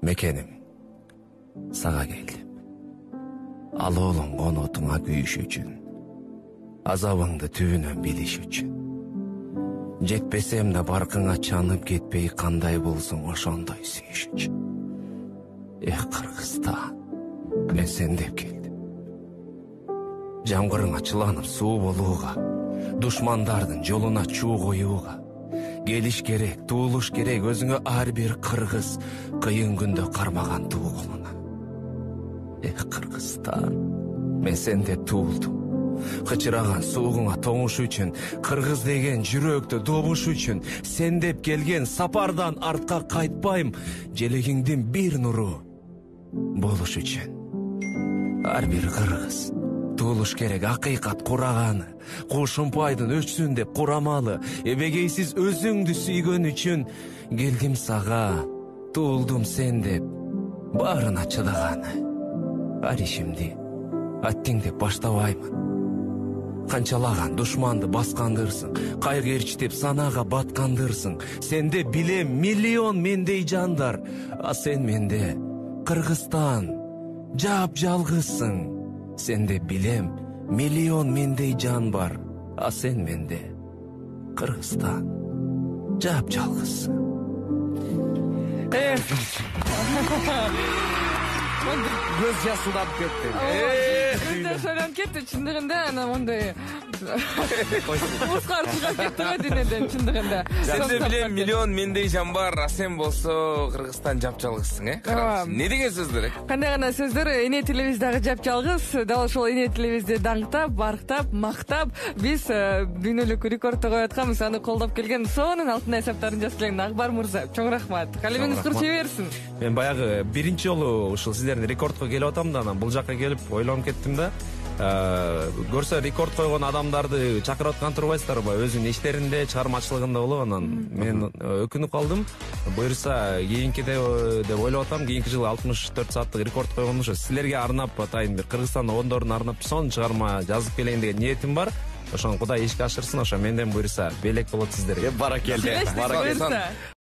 Мекеним, сага келдим. Алоолуң конотуңа күйүш үчүн, азабыңды түбүнөн билиш үчүн. Жетпесем да баркыңа чанып кетпей кандай болсуң ошондой сүйүш үчүн. Кыргызстан, мен сен деп келдим. Жамгырыңа чыланып суу болууга, душмандардын жолуна чуу коюуга. Келиш керек, туулуш керек өзүңө ар бир кыргыз кыйын күндө кармаган туугунуна. Кыргызстан, мен сен деп туулдум. Кычыраган суугуңа тоңуш үчүн, кыргыз деген жүрөктө добуш үчүн, сен деп келген сапардан артка кайтпайм, желегиңдин бир нуру болуш үчүн. Ар бир кыргыз туулуш керек, акыйкат кураганы, кушумпайдын өчсүн деп курамалы, эбегейсиз өзүңдү сүйгөн үчүн келдим сага, туулдум сен деп баарына чыдаганы. Ар ишимди аттиң деп баштабаймын. Канчалаган душманды баскандырсың, кайгы деп санага баткандырсың. Сенде билем миллион мендей жандар, а сен менде Кыргызстан жап-жалгызсың. Сенде билем миллион мендей жан бар, а сен менде Кыргызстан жап-жалгызсың. Göz жасылдап кетти. Көздөр шайланып кетти чындыгында, ана мондай мускар чыгып кетти го денеден чындыгында. Сенде билем миллион мендей жан бар, а сен болсо Кыргызстан жап-жалгызсың, Караңыз. Не деген сөздөр? Кандай гана сөздөр, Эне телевиздагы жап-жалгыз, дал ошол Эне телевизди даңктап, барктап, мактап, биз дүйнөлүк рекордто коюп атканбыз. Аны колдоп келген сонун алтын эсептарын жазып келген Акбар мырза, чоң рахмат. Калемиңиз курчай берсин. Мен баягы биринчи жолу ушул сиздердин рекордко келип атам да, анан бул жакка келип ойлонуп кеттим да. Көрсө рекорд койгон адамдарды чакырып аткан турбайсыздарбы? Өзүнүн иштеринде, чыгармачылыгында болуп, анан мен өкүнүп калдым. Буюрса кийинкиде деп ойлоп атам, кийинки жылы 64 сааттык рекорд койгон ошо силерге арнап атайын, бир Кыргызстан ондорун арнап сонун чыгарма жазып келейин деген ниетим бар. Ошону Кудай ишке ашырсын, ошо менден буюрса белек болот сиздерге. Баракелде.